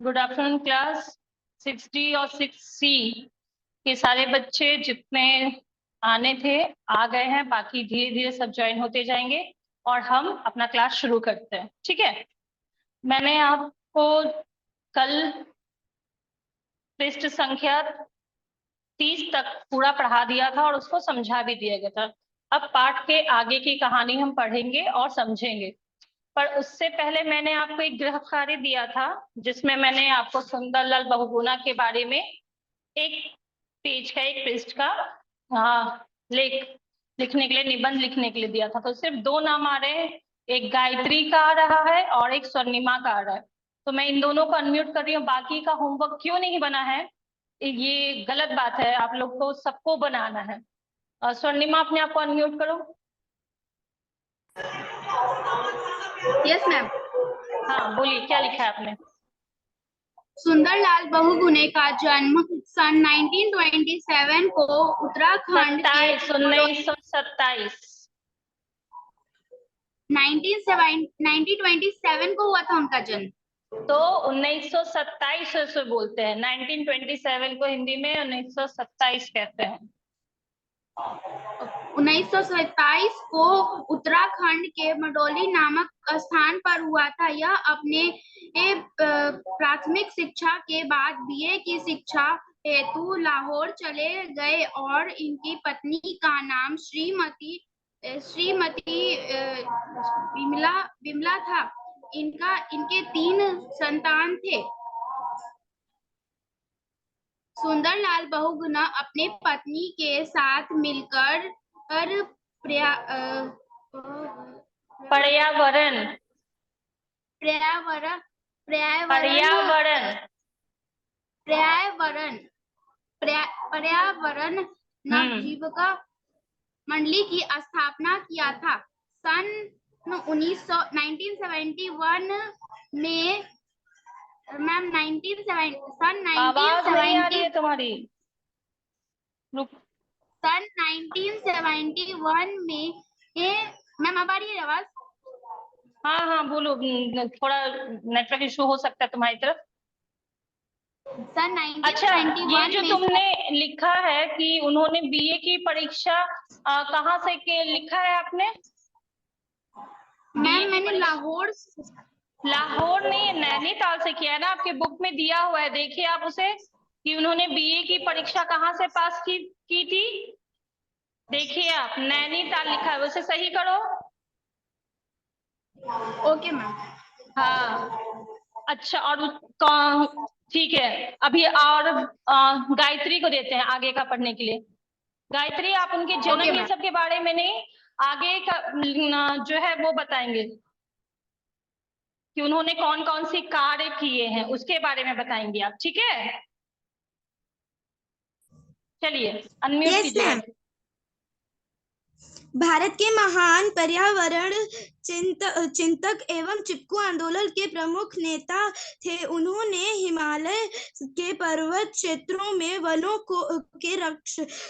Good afternoon class 6D और 6C के सारे बच्चे जितने आने थे आ गए हैं। बाकी धीरे धीरे सब ज्वाइन होते जाएंगे और हम अपना क्लास शुरू करते हैं। ठीक है, मैंने आपको कल पृष्ठ संख्या 30 तक पूरा पढ़ा दिया था और उसको समझा भी दिया गया था। अब पाठ के आगे की कहानी हम पढ़ेंगे और समझेंगे, पर उससे पहले मैंने आपको एक गृह कार्य दिया था जिसमें मैंने आपको सुंदरलाल बहुगुणा के बारे में एक पेज का, एक पृष्ठ का लिखने के लिए, निबंध लिखने के लिए दिया था। तो सिर्फ दो नाम आ रहे हैं, एक गायत्री का आ रहा है और एक स्वर्णिमा का आ रहा है। तो मैं इन दोनों को अनम्यूट कर रही हूँ। बाकी का होमवर्क क्यों नहीं बना है, ये गलत बात है, आप लोग को सबको बनाना है। स्वर्णिमा अपने आप को अनम्यूट करो। Yes ma'am. हाँ बोलिए, क्या लिखा है आपने? सुंदरलाल बहुगुणे का जन्म सन 1927 को उत्तराखंड के 1927 1927 को हुआ था उनका जन्म। तो 1927 से बोलते हैं, 1927 को हिंदी में 1927 कहते हैं। 1927 को उत्तराखंड के मंडोली नामक स्थान पर हुआ था। यह अपने प्राथमिक शिक्षा के बाद बीए की शिक्षा हेतु लाहौर चले गए और इनकी पत्नी का नाम श्रीमती विमला था। इनके 3 संतान थे। सुंदरलाल बहुगुणा अपने पत्नी के साथ मिलकर पर्यावरण नवजीविका मंडली की स्थापना किया था। सन 1971 में मैम 1970 आवाज नहीं आ रही है तुम्हारी। सन 1971 में मैम अब आ रही है आवाज? हाँ हाँ बोलो, थोड़ा नेटवर्क इशू हो सकता है तुम्हारी तरफ। सन 1971 अच्छा, ये जो तुमने लिखा है कि उन्होंने बीए की परीक्षा कहाँ से लिखा है आपने? मैम मैंने लाहौर नहीं, नैनीताल से किया है ना, आपके बुक में दिया हुआ है, देखिए आप उसे, कि उन्होंने बीए की परीक्षा कहाँ से पास की थी। देखिए आप, नैनीताल लिखा है, उसे सही करो। Okay ma'am. हाँ अच्छा, और ठीक है, अभी और गायत्री को देते हैं आगे का पढ़ने के लिए। गायत्री, आप उनके जन्म ये सब के बारे में नहीं, आगे का जो है वो बताएंगे कि उन्होंने कौन कौन सी कार्य किए हैं, उसके बारे में बताएंगे आप। ठीक है, चलिए अनम्यूट कीजिए। भारत के महान पर्यावरण चिंतक एवं चिपकू आंदोलन के प्रमुख नेता थे। उन्होंने हिमालय के पर्वत क्षेत्रों में वनों के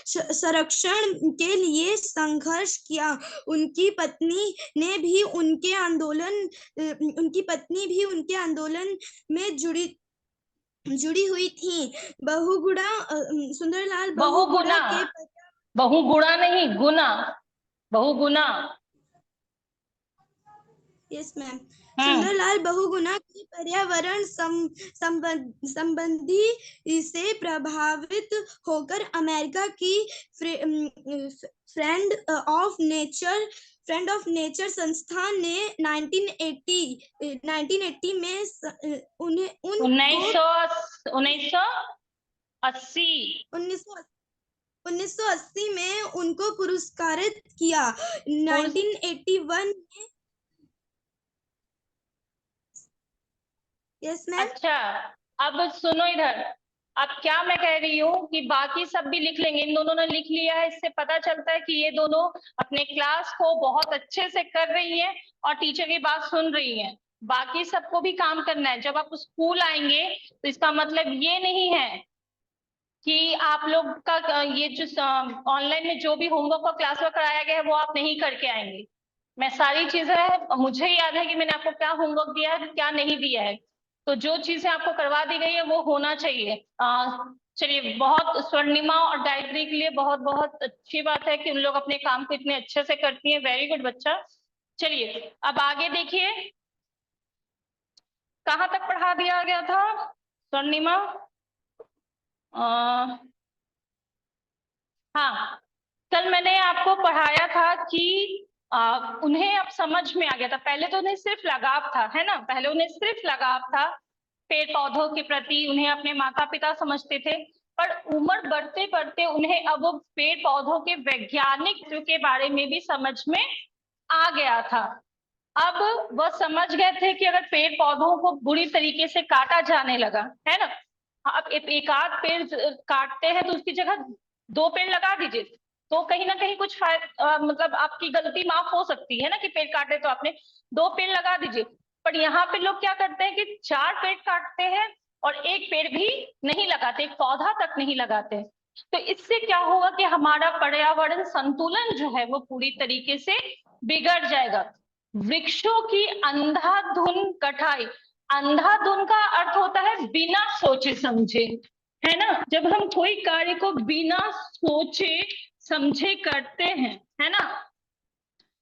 संरक्षण के लिए संघर्ष किया। उनकी पत्नी भी उनके आंदोलन में जुड़ी हुई थी। सुंदरलाल बहुगुणा नहीं, गुना, बहुगुणा। Yes ma'am. सुंदरलाल बहुगुणा की पर्यावरण संबंधी से प्रभावित होकर अमेरिका की फ्रेंड ऑफ नेचर संस्थान ने 1980 में उन्हें 1980 में उनको पुरस्कृत किया। 1981 में। Yes ma'am. अच्छा, अब सुनो इधर, अब क्या मैं कह रही हूँ कि बाकी सब भी लिख लेंगे, इन दोनों ने लिख लिया है, इससे पता चलता है कि ये दोनों अपने क्लास को बहुत अच्छे से कर रही हैं और टीचर की बात सुन रही हैं। बाकी सबको भी काम करना है। जब आप स्कूल आएंगे तो इसका मतलब ये नहीं है कि आप लोग का ये जो ऑनलाइन में जो भी होमवर्क और क्लास वर्क कराया गया है वो आप नहीं करके आएंगे। मैं सारी चीजें, मुझे याद है कि मैंने आपको क्या होमवर्क दिया है, क्या नहीं दिया है। तो जो चीजें आपको करवा दी गई है वो होना चाहिए। चलिए, बहुत स्वर्णिमा और गायत्री के लिए बहुत बहुत अच्छी बात है कि उन लोग अपने काम को इतने अच्छे से करती हैं। वेरी गुड बच्चा। चलिए अब आगे देखिए, कहाँ तक पढ़ा दिया गया था स्वर्णिमा? हाँ, कल मैंने आपको पढ़ाया था कि उन्हें अब समझ में आ गया था। पहले तो उन्हें सिर्फ लगाव था, है ना, पहले उन्हें सिर्फ लगाव था पेड़ पौधों के प्रति, उन्हें अपने माता पिता समझते थे। पर उम्र बढ़ते बढ़ते उन्हें अब वो पेड़ पौधों के वैज्ञानिक के बारे में भी समझ में आ गया था। अब वह समझ गए थे कि अगर पेड़ पौधों को बुरी तरीके से काटा जाने लगा, है ना, अब एक आध पेड़ काटते हैं तो उसकी जगह 2 पेड़ लगा दीजिए, तो कहीं ना कहीं कुछ मतलब आपकी गलती माफ हो सकती है ना, कि पेड़ काटे तो आपने 2 पेड़ लगा दीजिए। पर यहाँ पे लोग क्या करते हैं कि 4 पेड़ काटते हैं और 1 पेड़ भी नहीं लगाते, एक पौधा तक नहीं लगाते। तो इससे क्या होगा कि हमारा पर्यावरण संतुलन जो है वो पूरी तरीके से बिगड़ जाएगा। वृक्षों की अंधाधुंध कटाई, अंधाधुंध का अर्थ होता है बिना सोचे समझे, है ना। जब हम कोई कार्य को बिना सोचे समझे करते हैं, है ना,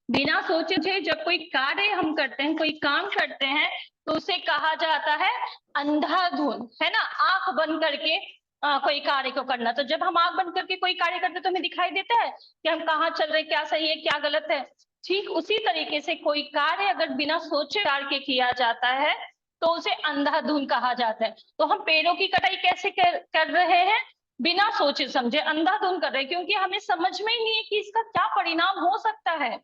बिना सोचे जब कोई कार्य हम करते हैं, कोई काम करते हैं, तो उसे कहा जाता है अंधाधुंध, है ना, आंख बंद करके कोई कार्य को करना। तो जब हम आंख बंद करके कोई कार्य करते हैं तो हमें दिखाई देता है कि हम कहाँ चल रहे हैं, क्या सही है क्या गलत है। ठीक उसी तरीके से कोई कार्य अगर बिना सोचे करके किया जाता है तो उसे अंधाधुंध कहा जाता है। तो हम पेड़ों की कटाई कैसे कर रहे हैं? बिना सोचे समझे अंधाधुंध कर रहे हैं, क्योंकि हमें समझ में ही नहीं है कि इसका क्या परिणाम हो सकता है।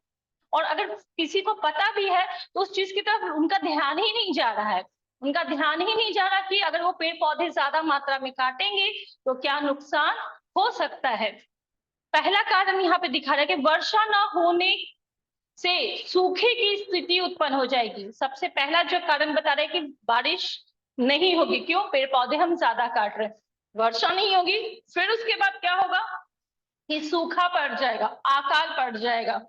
और अगर किसी को पता भी है तो उस चीज की तरफ उनका ध्यान ही नहीं जा रहा है, उनका ध्यान ही नहीं जा रहा कि अगर वो पेड़ पौधे ज्यादा मात्रा में काटेंगे तो क्या नुकसान हो सकता है। पहला कारण यहाँ पे दिखा रहा है कि वर्षा न होने से सूखे की स्थिति उत्पन्न हो जाएगी। सबसे पहला जो कारण बता रहे हैं कि बारिश नहीं होगी, क्यों? पेड़ पौधे हम ज्यादा काट रहे हैं, वर्षा नहीं होगी। फिर उसके बाद क्या होगा कि सूखा पड़ जाएगा, अकाल पड़ जाएगा,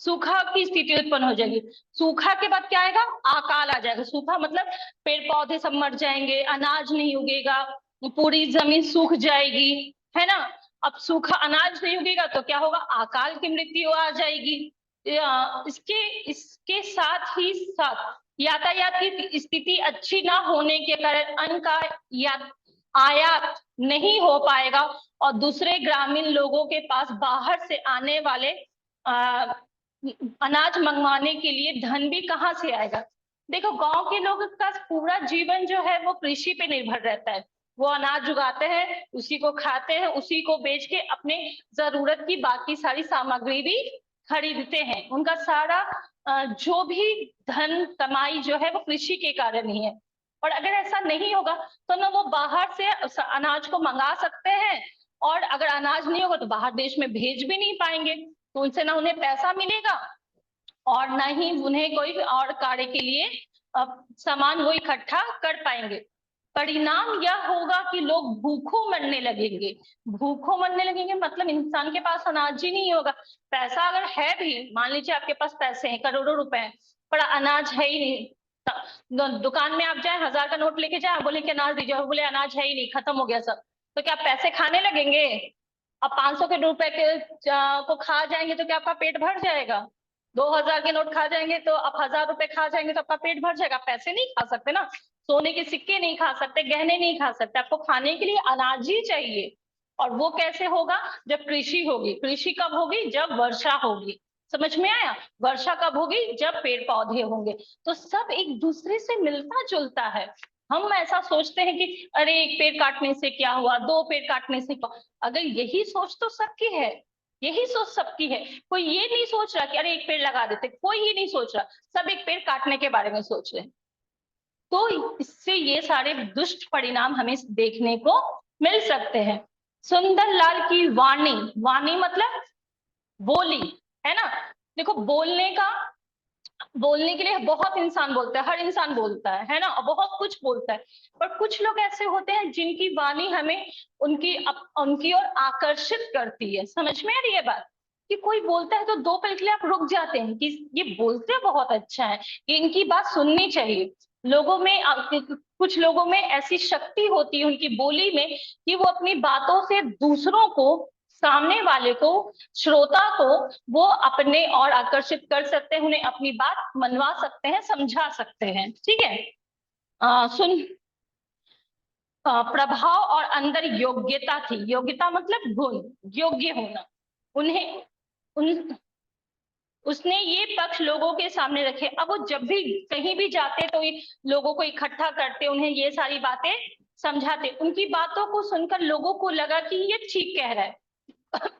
सूखा की स्थिति उत्पन्न हो जाएगी। सूखा के बाद क्या आएगा? अकाल आ जाएगा। सूखा मतलब पेड़ पौधे सब मर जाएंगे, अनाज नहीं उगेगा, पूरी जमीन सूख जाएगी, है ना। अब सूखा अनाज नहीं उगेगा तो क्या होगा? अकाल की मृत्यु आ जाएगी। इसके साथ ही साथ यातायात की स्थिति अच्छी ना होने के कारण अन्न का आयात नहीं हो पाएगा और दूसरे ग्रामीण लोगों के पास बाहर से आने वाले अनाज मंगवाने के लिए धन भी कहाँ से आएगा। देखो, गांव के लोगों का पूरा जीवन जो है वो कृषि पे निर्भर रहता है। वो अनाज उगाते हैं, उसी को खाते हैं, उसी को बेच के अपने जरूरत की बाकी सारी सामग्री भी खरीदते हैं। उनका सारा जो भी धन कमाई जो है वो कृषि के कारण ही है। और अगर ऐसा नहीं होगा तो ना वो बाहर से अनाज को मंगा सकते हैं, और अगर अनाज नहीं होगा तो बाहर देश में भेज भी नहीं पाएंगे, तो उनसे ना उन्हें पैसा मिलेगा और ना ही उन्हें कोई और कार्य के लिए सामान वो इकट्ठा कर पाएंगे। परिणाम यह होगा कि लोग भूखों मरने लगेंगे। भूखों मरने लगेंगे मतलब इंसान के पास अनाज ही नहीं होगा। पैसा अगर है भी, मान लीजिए आपके पास पैसे हैं, करोड़ों रुपए हैं, पर अनाज है ही नहीं। दुकान में आप जाए, 1000 का नोट लेके जाए, बोले कि अनाज दीजिए, बोले अनाज है ही नहीं, खत्म हो गया सब, तो क्या आप पैसे खाने लगेंगे? अब 500 के रुपए को खा जाएंगे तो क्या आपका पेट भर जाएगा? 2000 के नोट खा जाएंगे तो आप 1000 रुपए खा जाएंगे तो आपका पेट भर जाएगा। पैसे नहीं खा सकते ना, सोने के सिक्के नहीं खा सकते, गहने नहीं खा सकते, आपको खाने के लिए अनाज ही चाहिए। और वो कैसे होगा? जब कृषि होगी। कृषि कब होगी? जब वर्षा होगी। समझ में आया? वर्षा कब होगी? जब पेड़ पौधे होंगे। तो सब एक दूसरे से मिलता जुलता है। हम ऐसा सोचते हैं कि अरे एक पेड़ काटने से क्या हुआ, 2 पेड़ काटने से क्या, अगर यही सोच तो सबकी है, यही सोच सबकी है। कोई ये नहीं सोच रहा कि अरे एक पेड़ लगा देते, कोई ये नहीं सोच रहा, सब एक पेड़ काटने के बारे में सोच रहे हैं। तो इससे ये सारे दुष्ट परिणाम हमें देखने को मिल सकते हैं। सुंदरलाल की वाणी, वाणी मतलब बोली, है ना। देखो, बोलने के लिए बहुत इंसान बोलता है, हर इंसान बोलता है ना, और बहुत कुछ बोलता है। पर कुछ लोग ऐसे होते हैं जिनकी वाणी हमें उनकी ओर आकर्षित करती है। समझ में आ रही है बात? कि कोई बोलता है तो 2 पल के लिए आप रुक जाते हैं कि ये बोलते बहुत अच्छा है, इनकी बात सुननी चाहिए। लोगों में कुछ लोगों में ऐसी शक्ति होती है उनकी बोली में कि वो अपनी बातों से दूसरों को, सामने वाले को, श्रोता को वो अपने और आकर्षित कर सकते हैं, उन्हें अपनी बात मनवा सकते हैं, समझा सकते हैं। ठीक है, प्रभाव और अंदर योग्यता थी। योग्यता मतलब गुण, योग्य होना। उसने ये पक्ष लोगों के सामने रखे। अब वो जब भी कहीं भी जाते तो लोगों को इकट्ठा करते, उन्हें ये सारी बातें समझाते। उनकी बातों को सुनकर लोगों को लगा कि ये ठीक कह रहा है।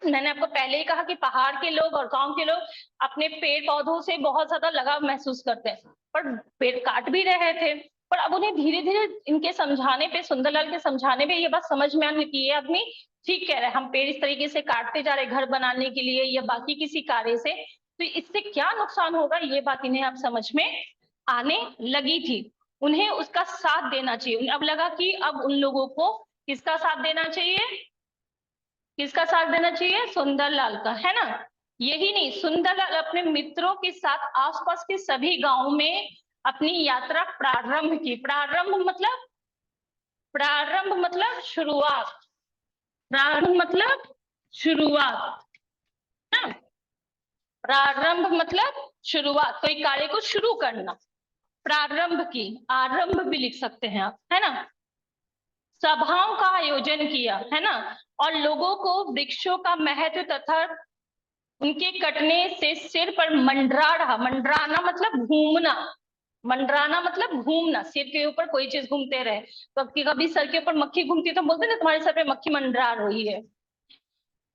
मैंने आपको पहले ही कहा कि पहाड़ के लोग और गांव के लोग अपने पेड़ पौधों से बहुत ज्यादा लगाव महसूस करते हैं, पर पेड़ काट भी रहे थे। पर अब उन्हें धीरे धीरे इनके समझाने पे, सुंदरलाल के समझाने पे ये बात समझ में आने की, ये आदमी ठीक कह रहा है। हम पेड़ इस तरीके से काटते जा रहे घर बनाने के लिए या बाकी किसी कार्य से, तो इससे क्या नुकसान होगा, ये बात इन्हें अब समझ में आने लगी थी। उन्हें उसका साथ देना चाहिए। अब लगा कि अब उन लोगों को किसका साथ देना चाहिए, किसका साथ देना चाहिए, सुंदरलाल का, है ना। यही नहीं, सुंदरलाल अपने मित्रों के साथ आसपास के सभी गांवों में अपनी यात्रा प्रारंभ की। प्रारंभ मतलब शुरुआत, प्रारंभ मतलब शुरुआत, है। प्रारंभ मतलब शुरुआत, कोई कार्य को शुरू करना। प्रारंभ की, आरंभ भी लिख सकते हैं आप, है ना। सभाओं का आयोजन किया, है ना, और लोगों को वृक्षों का महत्व तथा उनके कटने से सिर पर मंडरा रहा। मंडराना मतलब घूमना, मंडराना मतलब घूमना, सिर के ऊपर कोई चीज घूमते रहे। तो कभी सर के ऊपर मक्खी घूमती है तो बोलते ना तुम्हारे सर पे मक्खी मंडरा रही है।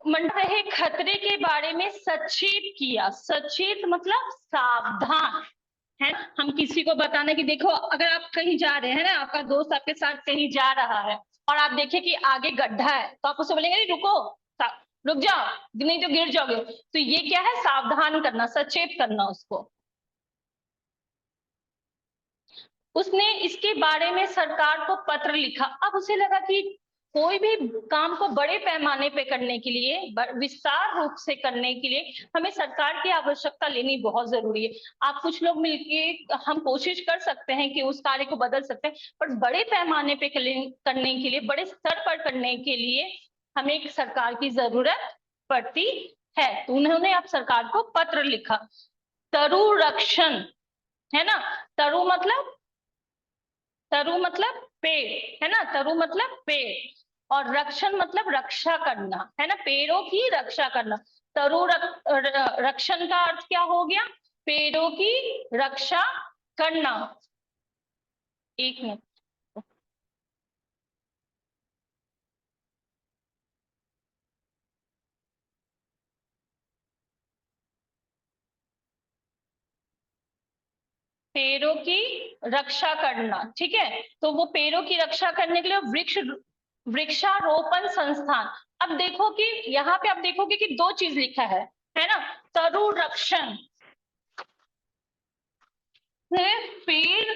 मंडरा रहे खतरे के बारे में सचेत किया। सचेत मतलब सावधान, है। हम किसी को बताना कि देखो अगर आप कहीं जा रहे हैं ना, आपका दोस्त आपके साथ कहीं जा रहा है और आप देखें कि आगे गड्ढा है, तो आप उसे बोलेंगे रुको, रुक जाओ, नहीं तो गिर जाओगे। तो ये क्या है, सावधान करना, सचेत करना उसको। उसने इसके बारे में सरकार को पत्र लिखा। अब उसे लगा कि कोई भी काम को बड़े पैमाने पे करने के लिए, विस्तार रूप से करने के लिए हमें सरकार की आवश्यकता लेनी बहुत जरूरी है। आप कुछ लोग मिलके हम कोशिश कर सकते हैं कि उस कार्य को बदल सकते हैं, पर बड़े पैमाने पे करने के लिए, बड़े स्तर पर करने के लिए हमें एक सरकार की जरूरत पड़ती है। तो उन्होंने अब सरकार को पत्र लिखा। तरु रक्षण, है ना, तरु मतलब पेड़, है ना, तरु मतलब पेड़, और रक्षण मतलब रक्षा करना, है ना, पेड़ों की रक्षा करना। तरु रक्षण का अर्थ क्या हो गया, पेड़ों की रक्षा करना। एक मिनट, पेड़ों की रक्षा करना, ठीक है। तो वो पेड़ों की रक्षा करने के लिए वृक्षारोपण संस्थान। अब देखो कि यहाँ पे आप देखोगे कि दो चीज लिखा है ना, तरु रक्षण, सिर्फ पेड़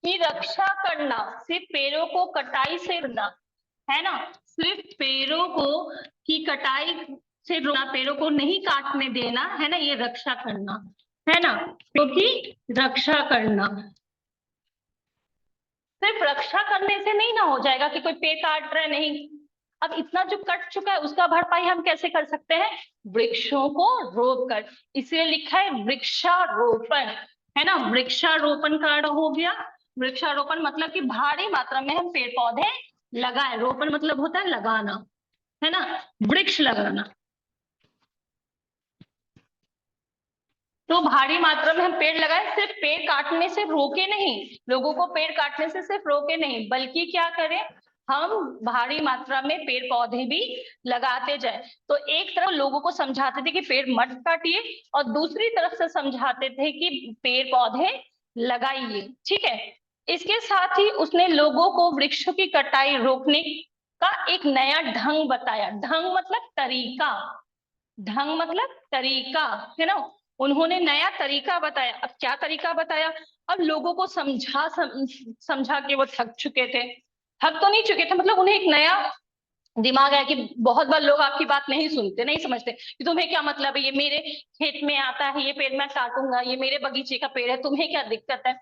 की रक्षा करना, सिर्फ पेड़ों को कटाई से रोकना, है ना, सिर्फ पेड़ों को की कटाई से रोकना, पेड़ों को नहीं काटने देना, है ना, ये रक्षा करना, है ना, क्योंकि रक्षा करना। सिर्फ रक्षा करने से नहीं ना हो जाएगा कि कोई पेड़ काट रहा है, नहीं। अब इतना जो कट चुका है उसका भरपाई हम कैसे कर सकते हैं, वृक्षों को रोप कर। इसलिए लिखा है वृक्षारोपण, है ना। वृक्षारोपण का अर्थ हो गया, वृक्षारोपण मतलब कि भारी मात्रा में हम पेड़ पौधे लगाएं। रोपण मतलब होता है लगाना, है ना, वृक्ष लगाना। तो भारी मात्रा में हम पेड़ लगाए, सिर्फ पेड़ काटने से रोके नहीं, लोगों को पेड़ काटने से सिर्फ रोके नहीं, बल्कि क्या करें, हम भारी मात्रा में पेड़ पौधे भी लगाते जाए। तो एक तरफ लोगों को समझाते थे कि पेड़ मत काटिए, और दूसरी तरफ से समझाते थे कि पेड़ पौधे लगाइए, ठीक है। इसके साथ ही उसने लोगों को वृक्षों की कटाई रोकने का एक नया ढंग बताया। ढंग मतलब तरीका, ढंग मतलब तरीका, है ना। उन्होंने नया तरीका बताया। अब क्या तरीका बताया, अब लोगों को समझा के वो थक चुके थे। थक तो नहीं चुके थे, मतलब उन्हें एक नया दिमाग है कि बहुत बार लोग आपकी बात नहीं सुनते, नहीं समझते कि तुम्हें क्या मतलब है, ये मेरे खेत में आता है, ये पेड़ मैं काटूंगा, ये मेरे बगीचे का पेड़ है, तुम्हें क्या दिक्कत है।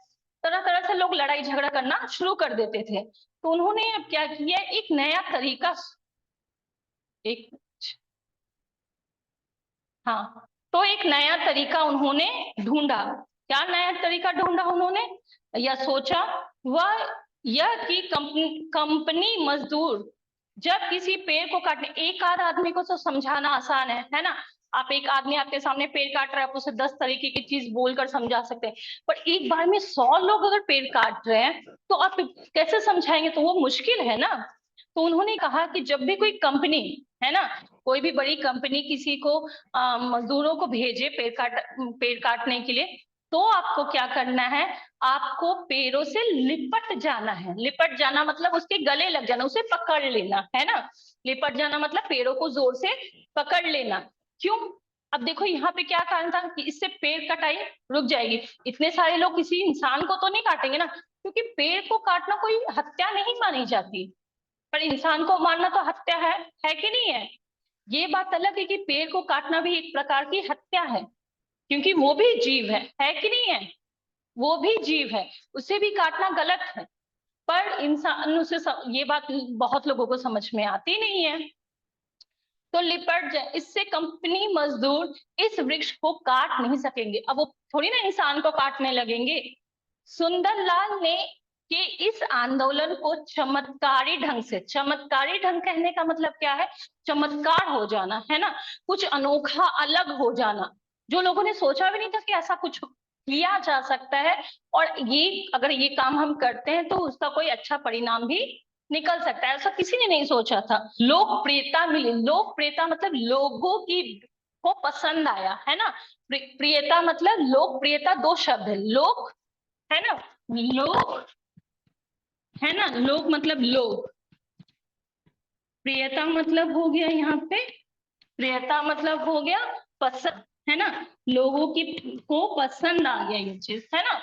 तरह तरह से लोग लड़ाई झगड़ा करना शुरू कर देते थे। तो उन्होंने अब क्या किया, एक नया तरीका, तो एक नया तरीका उन्होंने ढूंढा। क्या नया तरीका ढूंढा उन्होंने या सोचा, वह यह कि कंपनी मजदूर जब किसी पेड़ को काटने, एक आध आदमी को तो समझाना आसान है ना। आप एक आदमी आपके सामने पेड़ काट रहा है, आप उसे 10 तरीके की चीज बोलकर समझा सकते हैं, पर एक बार में 100 लोग अगर पेड़ काट रहे हैं तो आप कैसे समझाएंगे, तो वो मुश्किल है ना। तो उन्होंने कहा कि जब भी कोई कंपनी है ना, कोई भी बड़ी कंपनी किसी को मजदूरों को भेजे पेड़ काटने के लिए, तो आपको क्या करना है, आपको पेड़ों से लिपट जाना है। लिपट जाना मतलब उसके गले लग जाना, उसे पकड़ लेना है ना। लिपट जाना मतलब पेड़ों को जोर से पकड़ लेना। क्यों? अब देखो यहाँ पे क्या कारण था कि इससे पेड़ कटाई रुक जाएगी। इतने सारे लोग किसी इंसान को तो नहीं काटेंगे ना, क्योंकि पेड़ को काटना कोई हत्या नहीं मानी जाती, पर इंसान को मारना तो हत्या है कि नहीं है। ये बात अलग है कि पेड़ को काटना भी एक प्रकार की हत्या है, क्योंकि वो भी जीव है कि नहीं है, वो भी जीव है, उसे भी काटना गलत है। पर इंसान उसे ये बात बहुत लोगों को समझ में आती नहीं है। तो लिपट जाए, इससे कंपनी मजदूर इस वृक्ष को काट नहीं सकेंगे। अब वो थोड़ी ना इंसान को काटने लगेंगे। सुंदरलाल ने कि इस आंदोलन को चमत्कारी ढंग से, चमत्कारी ढंग कहने का मतलब क्या है, चमत्कार हो जाना है ना, कुछ अनोखा अलग हो जाना, जो लोगों ने सोचा भी नहीं था कि ऐसा कुछ किया जा सकता है, और ये अगर ये काम हम करते हैं तो उसका कोई अच्छा परिणाम भी निकल सकता है, ऐसा किसी ने नहीं सोचा था। लोकप्रियता मिली, लोकप्रियता मतलब लोगों की को पसंद आया है ना। प्रियता मतलब लोकप्रियता, दो शब्द है, लोक है ना, लोक है ना, लोक मतलब लोग, प्रियता मतलब हो गया यहाँ पे, प्रियता मतलब हो गया पसंद है ना, लोगों की को पसंद आ गया ये चीज है ना,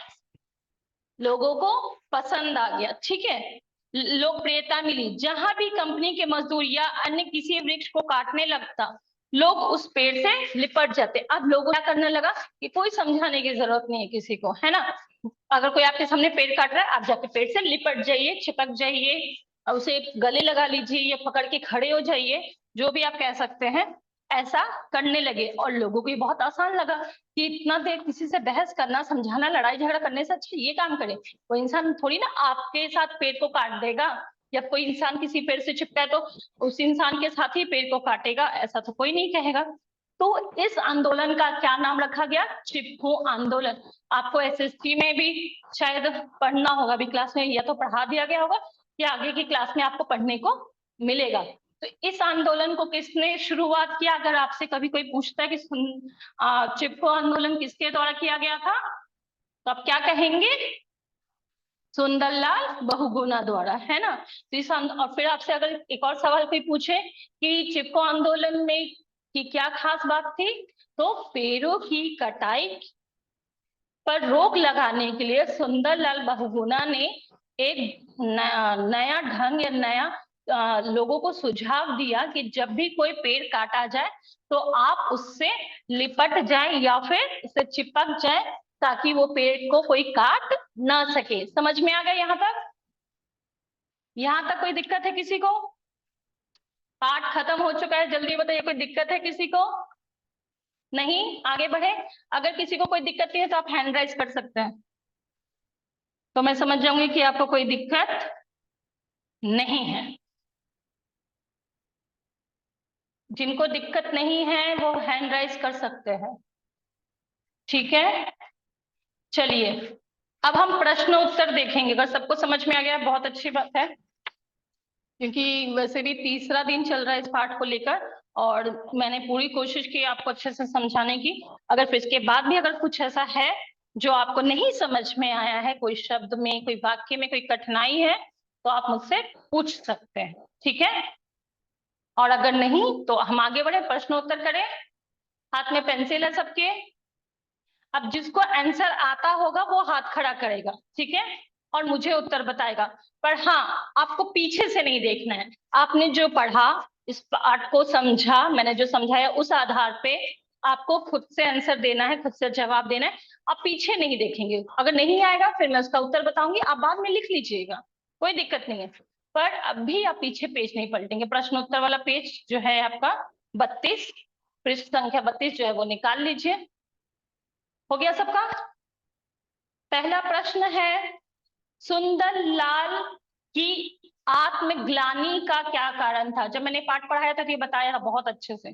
लोगों को पसंद आ गया, ठीक है। लोकप्रियता मिली, जहां भी कंपनी के मजदूर या अन्य किसी वृक्ष को काटने लगता, लोग उस पेड़ से लिपट जाते। अब लोगों क्या करने लगा कि कोई समझाने की जरूरत नहीं है किसी को, है ना। अगर कोई आपके सामने पेड़ काट रहा है, आप जाके पेड़ से लिपट जाइए, चिपक जाइए, और उसे गले लगा लीजिए या पकड़ के खड़े हो जाइए, जो भी आप कह सकते हैं, ऐसा करने लगे। और लोगों को ये बहुत आसान लगा कि इतना देर किसी से बहस करना, समझाना, लड़ाई झगड़ा करने से अच्छा ये काम करे। कोई इंसान थोड़ी ना आपके साथ पेड़ को काट देगा, या कोई इंसान किसी पेड़ से चिपका है तो उस इंसान के साथ ही पेड़ को काटेगा, ऐसा तो कोई नहीं कहेगा। तो इस आंदोलन का क्या नाम रखा गया, चिपको आंदोलन। आपको एसएसटी में भी शायद पढ़ना होगा, अभी क्लास में या तो पढ़ा दिया गया होगा या आगे की क्लास में आपको पढ़ने को मिलेगा। तो इस आंदोलन को किसने शुरुआत किया, अगर आपसे कभी कोई पूछता है कि चिपको आंदोलन किसके द्वारा किया गया था, तो आप क्या कहेंगे, सुंदरलाल बहुगुणा द्वारा, है ना। तो और फिर आपसे अगर एक और सवाल कोई पूछे कि चिपको आंदोलन में की क्या खास बात थी, तो पेड़ों की कटाई पर रोक लगाने के लिए सुंदरलाल बहुगुणा ने एक नया ढंग या नया लोगों को सुझाव दिया कि जब भी कोई पेड़ काटा जाए तो आप उससे लिपट जाएं या फिर उससे चिपक जाएं, ताकि वो पेड़ को कोई काट ना सके। समझ में आ गया यहाँ तक? यहाँ तक कोई दिक्कत है किसी को? पाठ खत्म हो चुका है, जल्दी बताइए, कोई दिक्कत है किसी को? नहीं, आगे बढ़े। अगर किसी को कोई दिक्कत नहीं है तो आप हैंड राइज कर सकते हैं, तो मैं समझ जाऊंगी कि आपको कोई दिक्कत नहीं है। जिनको दिक्कत नहीं है वो हैंड राइज कर सकते हैं, ठीक है। चलिए अब हम प्रश्न उत्तर देखेंगे। अगर सबको समझ में आ गया बहुत अच्छी बात है, क्योंकि वैसे भी तीसरा दिन चल रहा है इस पाठ को लेकर, और मैंने पूरी कोशिश की आपको अच्छे से समझाने की। अगर फिर इसके बाद भी अगर कुछ ऐसा है जो आपको नहीं समझ में आया है, कोई शब्द में, कोई वाक्य में कोई कठिनाई है, तो आप मुझसे पूछ सकते हैं, ठीक है। और अगर नहीं तो हम आगे बढ़े, प्रश्नोत्तर करें। हाथ में पेंसिल है सबके? अब जिसको आंसर आता होगा वो हाथ खड़ा करेगा, ठीक है, और मुझे उत्तर बताएगा। पर हाँ, आपको पीछे से नहीं देखना है। आपने जो पढ़ा, इस पाठ को समझा, मैंने जो समझाया, उस आधार पे आपको खुद से आंसर देना है, खुद से जवाब देना है। आप पीछे नहीं देखेंगे, अगर नहीं आएगा फिर मैं उसका उत्तर बताऊंगी, आप बाद में लिख लीजिएगा, कोई दिक्कत नहीं है। पर अभी आप पीछे पेज नहीं पलटेंगे। प्रश्न उत्तर वाला पेज जो है आपका 32, पृष्ठ संख्या 32 जो है वो निकाल लीजिए। हो गया सबका? पहला प्रश्न है, सुंदर लाल की आत्मग्लानि का क्या कारण था? जब मैंने पाठ पढ़ाया था तो ये बताया था बहुत अच्छे से।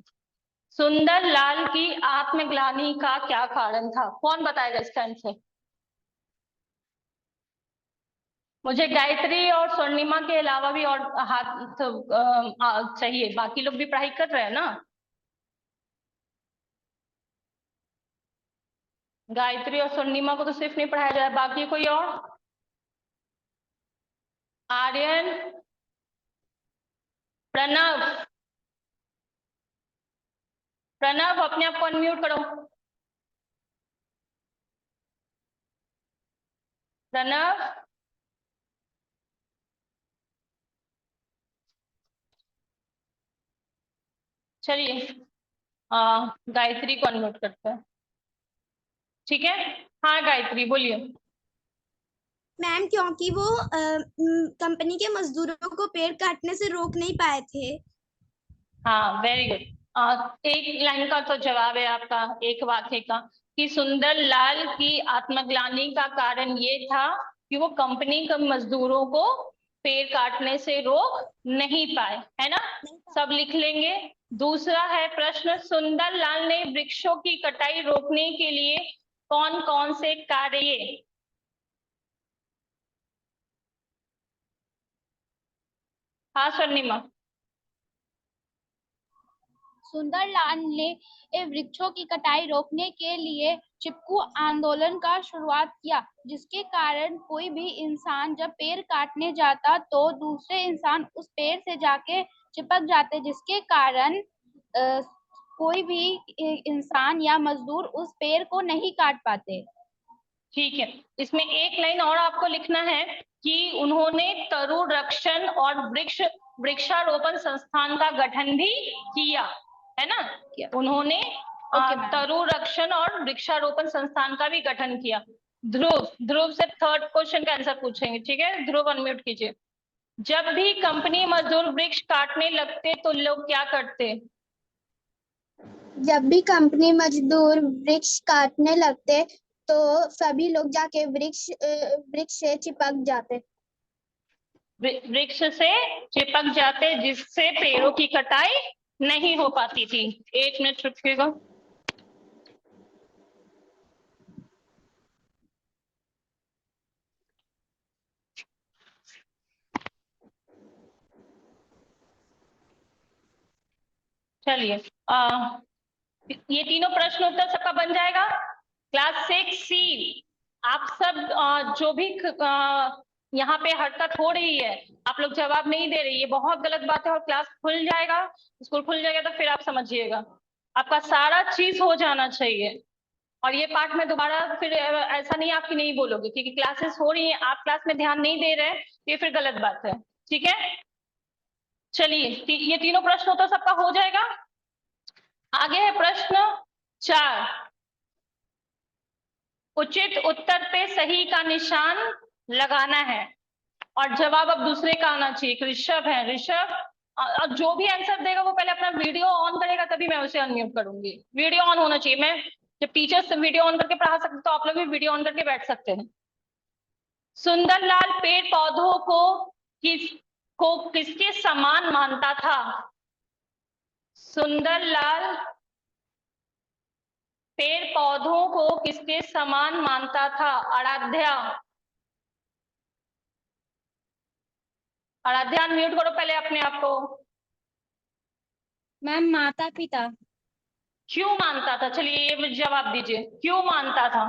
सुंदर लाल की आत्मग्लानि का क्या कारण था? कौन बताएगा इसका आंसर? मुझे गायत्री और स्वर्णिमा के अलावा भी और हाथ चाहिए, बाकी लोग भी पढ़ाई कर रहे हैं ना। गायत्री और स्वर्णिमा को तो सिर्फ नहीं पढ़ाया जाए, बाकी कोई और? आर्यन, प्रणव, प्रणव अपने आप को अनम्यूट करो। प्रणव, चलिए गायत्री को अनम्यूट करते हैं, ठीक है? हाँ गायत्री बोलिए। मैम क्योंकि वो कंपनी के मजदूरों को पेड़ काटने से रोक नहीं पाए थे। हाँ वेरी गुड। एक लाइन का तो जवाब है आपका, एक वाक्य का, कि सुंदर लाल की आत्मग्लानि का कारण ये था कि वो कंपनी के मजदूरों को पेड़ काटने से रोक नहीं पाए, है ना? सब लिख लेंगे। दूसरा है प्रश्न, सुंदर लाल ने वृक्षों की कटाई रोकने के लिए कौन कौन से कार्य? हाँ स्वर्णिमा। सुंदरलाल ने वृक्षों की कटाई रोकने के लिए चिपकू आंदोलन का शुरुआत किया, जिसके कारण कोई भी इंसान जब पेड़ काटने जाता तो दूसरे इंसान उस पेड़ से जाके चिपक जाते, जिसके कारण कोई भी इंसान या मजदूर उस पेड़ को नहीं काट पाते। ठीक है, इसमें एक लाइन और आपको लिखना है कि उन्होंने तरुरक्षण और वृक्षारोपण संस्थान का गठन भी किया, है ना? उन्होंने तरुरक्षण और वृक्षारोपण संस्थान का भी गठन किया। ध्रुव से थर्ड क्वेश्चन का आंसर पूछेंगे, ठीक है? ध्रुव अनम्यूट कीजिए। जब भी कंपनी मजदूर वृक्ष काटने लगते तो लोग क्या करते? जब भी कंपनी मजदूर वृक्ष काटने लगते तो सभी लोग जाके वृक्ष से चिपक जाते। वृक्ष से चिपक जाते, जिससे पेड़ों की कटाई नहीं हो पाती थी। 1 मिनट रुकिएगा। चलिए ये तीनों प्रश्न उत्तर सबका बन जाएगा। क्लास 6C आप सब जो भी यहाँ पे हरकत हो रही है, आप लोग जवाब नहीं दे रही, ये बहुत गलत बात है। और क्लास खुल जाएगा, स्कूल खुल जाएगा तो फिर आप समझिएगा, आपका सारा चीज हो जाना चाहिए। और ये पाठ में दोबारा फिर ऐसा नहीं आपकी नहीं बोलोगे, क्योंकि क्लासेस हो रही हैं, आप क्लास में ध्यान नहीं दे रहे हैं, ये फिर गलत बात है, ठीक है? चलिए ये तीनों प्रश्न उत्तर सबका हो जाएगा। आगे है प्रश्न 4, उचित उत्तर पे सही का निशान लगाना है और जवाब अब दूसरे का आना चाहिए। ऋषभ है, ऋषभ जो भी आंसर देगा वो पहले अपना वीडियो ऑन करेगा, तभी मैं उसे अनम्यूट करूंगी। वीडियो ऑन होना चाहिए। मैं जब टीचर्स वीडियो ऑन करके पढ़ा सकते तो आप लोग भी वीडियो ऑन करके बैठ सकते हैं। सुंदरलाल पेड़ पौधों को किसके समान मानता था? सुंदरलाल पेड़ पौधों को किसके समान मानता था? आराध्या, आराध्या म्यूट करो पहले अपने आप को। मैम माता पिता। क्यों मानता था? चलिए ये जवाब दीजिए, क्यों मानता था?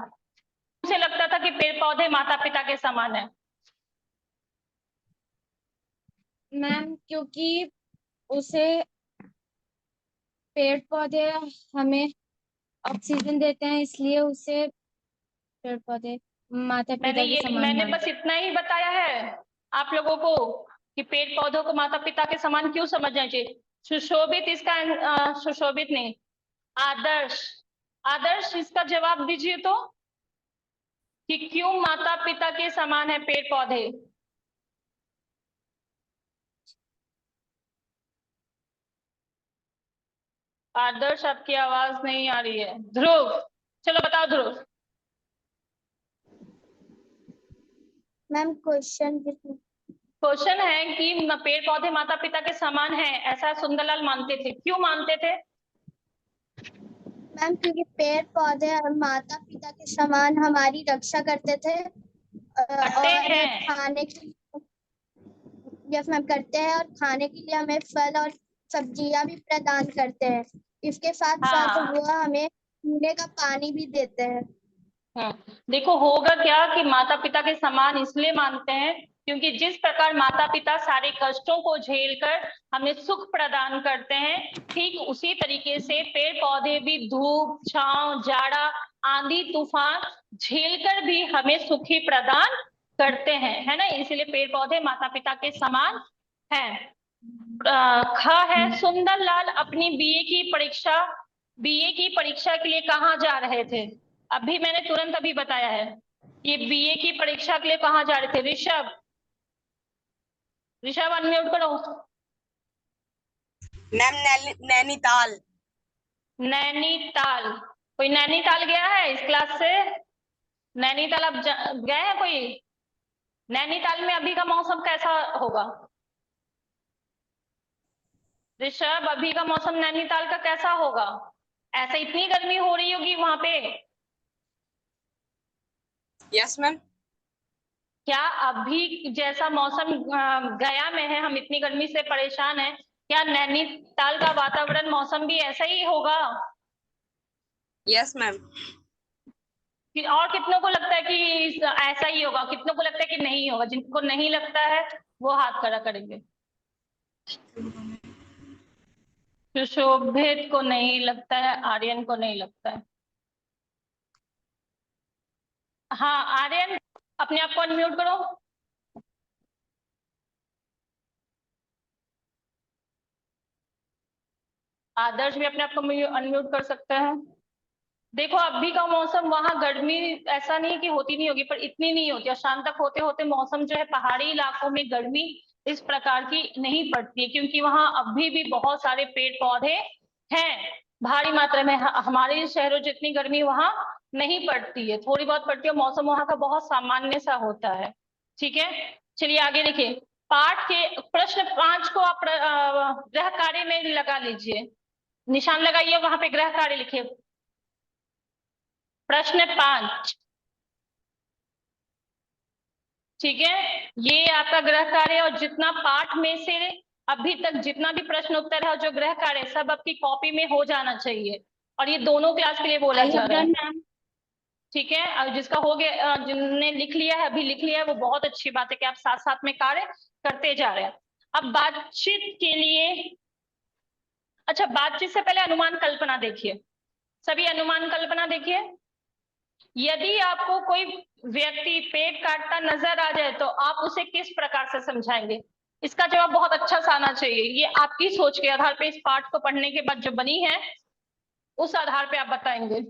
उसे लगता था कि पेड़ पौधे माता पिता के समान है। मैम क्योंकि उसे पेड़ पौधे हमें ऑक्सीजन देते हैं, इसलिए उसे पेड़ पौधे माता पिता के समान मैंने बस इतना ही बताया है आप लोगों को कि पेड़ पौधों को माता पिता के समान क्यों समझना चाहिए। सुशोभित इसका सुशोभित नहीं, आदर्श, आदर्श इसका जवाब दीजिए तो, कि क्यों माता पिता के समान है पेड़ पौधे। आदर्श आपकी आवाज नहीं आ रही है। ध्रुव, चलो बताओ ध्रुव। मैम क्वेश्चन क्वेश्चन है कि पेड़ पौधे माता पिता के समान है, ऐसा सुंदरलाल मानते थे। क्यों मानते थे? मैम क्योंकि पेड़ पौधे माता पिता के समान हमारी रक्षा करते थे करते और हैं। खाने की, यस मैम करते हैं, और खाने के लिए हमें फल और सब्जियां भी प्रदान करते हैं। इसके साथ साथ हाँ, वो हमें पीने का पानी भी देते हैं। देखो होगा क्या कि माता पिता के समान इसलिए मानते हैं क्योंकि जिस प्रकार माता पिता सारे कष्टों को झेलकर हमें सुख प्रदान करते हैं, ठीक उसी तरीके से पेड़ पौधे भी धूप छांव जाड़ा आंधी तूफान झेलकर भी हमें सुख ही प्रदान करते हैं, है ना। इसलिए पेड़ पौधे माता पिता के समान हैं। ख है, सुंदरलाल अपनी बीए की परीक्षा के लिए कहाँ जा रहे थे? अभी मैंने तुरंत अभी बताया है, ये बीए की परीक्षा के लिए कहाँ जा रहे थे। ऋषभ, ऋषभ अनम्यूट करो। मैम नैनीताल। नैनीताल, कोई नैनीताल गया है इस क्लास से? नैनीताल अब गए हैं कोई? नैनीताल में अभी का मौसम कैसा होगा? ऋषभ, अभी का मौसम नैनीताल का कैसा होगा? ऐसे इतनी गर्मी हो रही होगी वहां पे? Yes ma'am. क्या अभी जैसा मौसम गया में है, हम इतनी गर्मी से परेशान हैं, क्या नैनीताल का वातावरण मौसम भी ऐसा ही होगा? Yes ma'am. और कितनों को लगता है कि ऐसा ही होगा, कितनों को लगता है कि नहीं होगा? जिनको नहीं लगता है वो हाथ खड़ा करेंगे। सुशोभित को नहीं लगता है, आर्यन को नहीं लगता है। हाँ आर्यन, अपने आप को अनम्यूट करो। आदर्श भी अपने आप को अनम्यूट कर सकते हैं। देखो अभी का मौसम वहां गर्मी ऐसा नहीं कि होती नहीं होगी, पर इतनी नहीं होती है। शाम तक होते होते मौसम जो है पहाड़ी इलाकों में गर्मी इस प्रकार की नहीं पड़ती है, क्योंकि वहां अभी भी बहुत सारे पेड़ पौधे हैं भारी मात्रा में। हमारे शहरों जितनी गर्मी वहां नहीं पड़ती है, थोड़ी बहुत पड़ती है। मौसम वहां का बहुत सामान्य सा होता है। ठीक है, चलिए आगे देखिए। पाठ के प्रश्न 5 को आप गृह कार्य में लगा लीजिए, निशान लगाइए, वहां पे गृह कार्य लिखिए। प्रश्न 5, ठीक है, ये आपका गृह कार्य। और जितना पाठ में से अभी तक जितना भी प्रश्न उत्तर है और जो गृह कार्य है, सब आपकी कॉपी में हो जाना चाहिए। और ये दोनों क्लास के लिए बोला जा रहा है, ठीक है। और जिसका हो गया, जिनने लिख लिया है, अभी लिख लिया है, वो बहुत अच्छी बात है कि आप साथ साथ में कार्य करते जा रहे हैं। अब बातचीत के लिए, अच्छा बातचीत से पहले अनुमान कल्पना देखिए, सभी अनुमान कल्पना देखिए। यदि आपको कोई व्यक्ति पेड़ काटता नजर आ जाए तो आप उसे किस प्रकार से समझाएंगे? इसका जवाब बहुत अच्छा सा आना चाहिए। ये आपकी सोच के आधार पे, इस पाठ को पढ़ने के बाद जो बनी है उस आधार पे आप बताएंगे।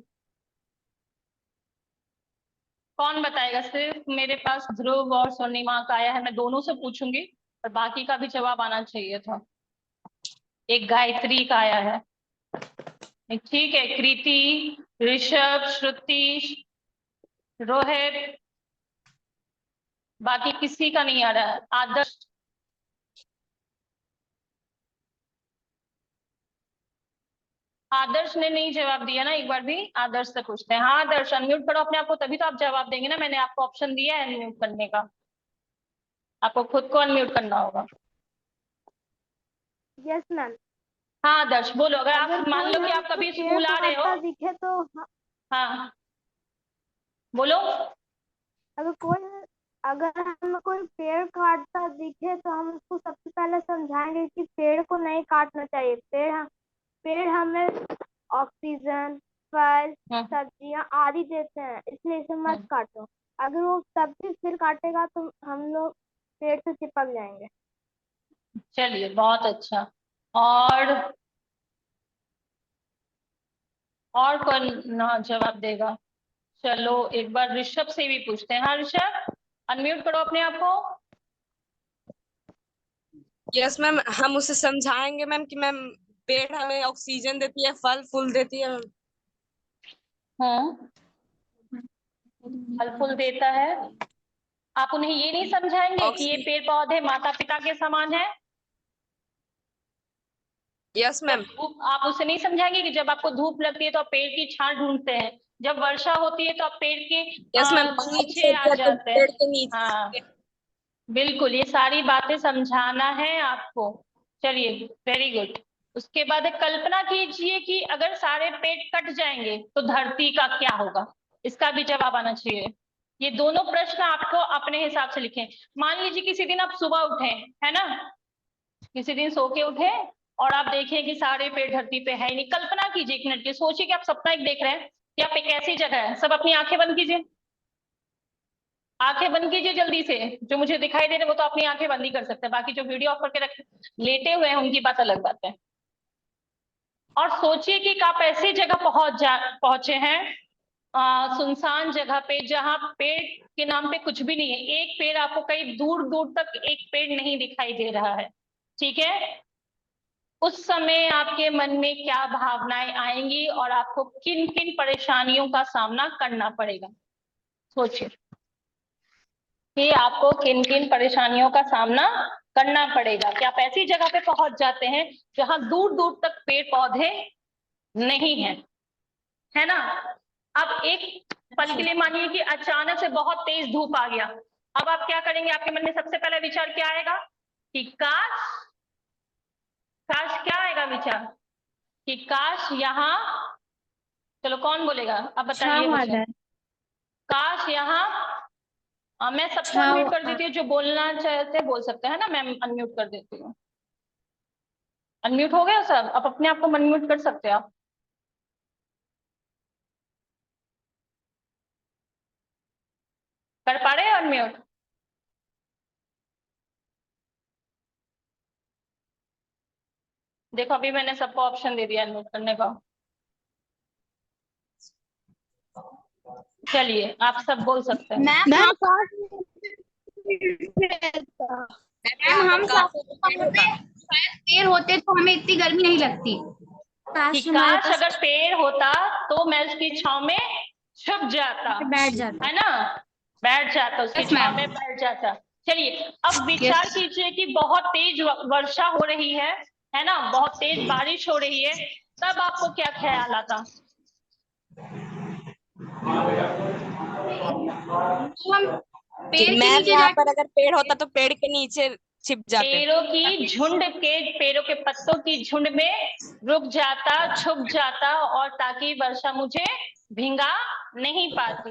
कौन बताएगा? सिर्फ मेरे पास ध्रुव और स्वर्णिमा का आया है, मैं दोनों से पूछूंगी और बाकी का भी जवाब आना चाहिए था। एक गायत्री का आया है, ठीक है, कृति, ऋषभ, श्रुति, रोहित, बाकी किसी का नहीं आ रहा है। आदर्श, आदर्श ने नहीं जवाब दिया ना, एक बार भी आदर्श से पूछते हैं। हाँ आदर्श, अनम्यूट करो अपने आप को, तभी तो आप जवाब देंगे ना। मैंने आपको ऑप्शन दिया है अनम्यूट करने का, आपको खुद को अनम्यूट करना होगा। Yes ma'am. हाँ आदर्श बोलो। अगर आप मान लो कि आप कभी स्कूल आ रहे हो, दिखे तो, हाँ बोलो। अगर हमें कोई पेड़ काटता दिखे तो हम उसको सबसे पहले समझाएंगे कि पेड़ को नहीं काटना चाहिए। पेड़ हमें ऑक्सीजन, फल, सब्जियां आदि देते हैं, इसलिए इसे मत काटो। अगर वो तब भी फिर काटेगा तो हम लोग पेड़ से चिपक जाएंगे। चलिए बहुत अच्छा। और और कौन ना जवाब देगा? चलो एक बार ऋषभ से भी पूछते हैं। हाँ ऋषभ, अनम्यूट करो अपने आप को। यस मैम, हम उसे समझाएंगे मैम कि मैम पेड़ हमें ऑक्सीजन देती है, फल फूल देती है। हाँ, फल फूल देता है। आप उन्हें ये नहीं समझाएंगे कि ये पेड़ पौधे माता पिता के समान है? Yes ma'am. धूप, आप उसे नहीं समझाएंगे कि जब आपको धूप लगती है तो आप पेड़ की छां ढूंढते हैं, जब वर्षा होती है तो आप पेड़ के यस मैम, नीचे आ जाते हैं। पेड़ के नीचे। हाँ बिल्कुल, ये सारी बातें समझाना है आपको। चलिए, वेरी गुड। उसके बाद एक कल्पना कीजिए कि अगर सारे पेड़ कट जाएंगे तो धरती का क्या होगा? इसका भी जवाब आना चाहिए। ये दोनों प्रश्न आपको अपने हिसाब से लिखें। मान लीजिए किसी दिन आप सुबह उठे, है ना, किसी दिन सो के उठे और आप देखें कि सारे पेड़ धरती पे है ही नहीं। कल्पना कीजिए, 1 मिनट की सोचिए कि आप सपना एक देख रहे हैं कि आप एक ऐसी जगह है। सब अपनी आंखें बंद कीजिए, आंखें बंद कीजिए जल्दी से। जो मुझे दिखाई दे रहे वो तो अपनी आंखें बंद ही कर सकते हैं, बाकी जो वीडियो ऑफ करके रख लेटे हुए हैं उनकी बात अलग बात है। और सोचिए कि आप ऐसी जगह पहुंचे हैं, सुनसान जगह पे, जहां पेड़ के नाम पे कुछ भी नहीं है। एक पेड़ आपको कहीं दूर दूर तक एक पेड़ नहीं दिखाई दे रहा है, ठीक है? उस समय आपके मन में क्या भावनाएं आएंगी और आपको किन किन परेशानियों का सामना करना पड़ेगा? सोचिए कि आपको किन किन परेशानियों का सामना करना पड़ेगा। कि आप ऐसी जगह पे पहुंच जाते हैं जहां दूर दूर तक पेड़ पौधे नहीं है, है ना? अब एक पल के लिए मानिए कि अचानक से बहुत तेज धूप आ गया। अब आप क्या करेंगे? आपके मन में सबसे पहला विचार क्या आएगा? कि काश क्या आएगा विचार? कि काश यहाँ, चलो कौन बोलेगा? अब बताइए मुझे। काश यहाँ, मैं सबको अनम्यूट कर देती हूँ, जो बोलना चाहते हैं बोल सकते हैं ना। मैं अनम्यूट कर देती हूँ। अनम्यूट हो गया सब? आप अपने आप को अनम्यूट कर सकते हो आप। कर पा रहे हैं अनम्यूट? देखो अभी मैंने सबको ऑप्शन दे दिया अनम्यूट करने का। चलिए आप सब बोल सकते हैं। मैम हम शायद पेड़ होते तो हमें इतनी गर्मी नहीं लगती। कि काश अगर पेड़ होता तो मैं उसकी छांव में छुप जाता, बैठ जाता। है ना? बैठ जाता, उसकी Yes, छांव ma'am. में बैठ जाता। चलिए अब विचार कीजिए कि बहुत तेज वर्षा हो रही है ना, बहुत तेज बारिश हो रही है, तब आपको क्या ख्याल आता? मैम यहाँ पर अगर पेड़ होता तो पेड़ के नीचे छिप जाते। पेड़ों के पत्तों की झुंड में रुक जाता, छुप जाता, और ताकि वर्षा मुझे भींगा नहीं पाती।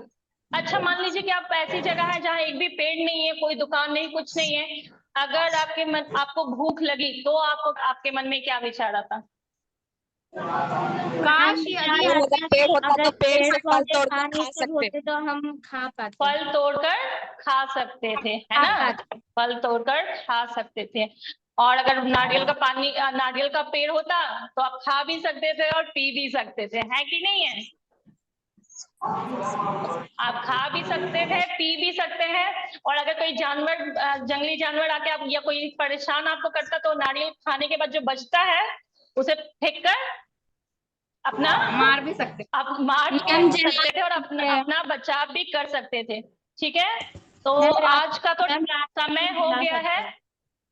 अच्छा मान लीजिए कि आप ऐसी जगह है जहाँ एक भी पेड़ नहीं है, कोई दुकान नहीं, कुछ नहीं है। अगर आपको भूख लगी तो आपके मन में क्या विचार आता? काश अगर पेड़ होता तो पेड़ से फल तोड़कर खा सकते। तो हम खा पाते। फल तोड़कर खा सकते थे, है ना? फल तोड़कर खा सकते थे। और अगर नारियल का पेड़ होता तो आप खा भी सकते थे और पी भी सकते थे, है कि नहीं है? आप खा भी सकते थे, पी भी सकते हैं। और अगर कोई जानवर, जंगली जानवर आके आप या कोई परेशान आपको करता तो नारियल खाने के बाद जो बचता है उसे फेंक कर अपना मार भी सकते। आप मार सकते थे और अपना बचाव भी कर सकते थे, ठीक है? तो आज का तो समय हो गया है।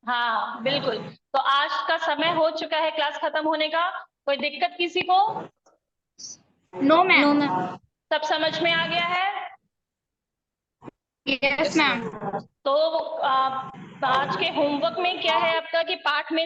हाँ बिल्कुल, तो आज का समय हो चुका है क्लास खत्म होने का। कोई दिक्कत किसी को? No ma'am. सब समझ में आ गया है? Yes ma'am. तो आज के होमवर्क में क्या है आपका कि पाठ में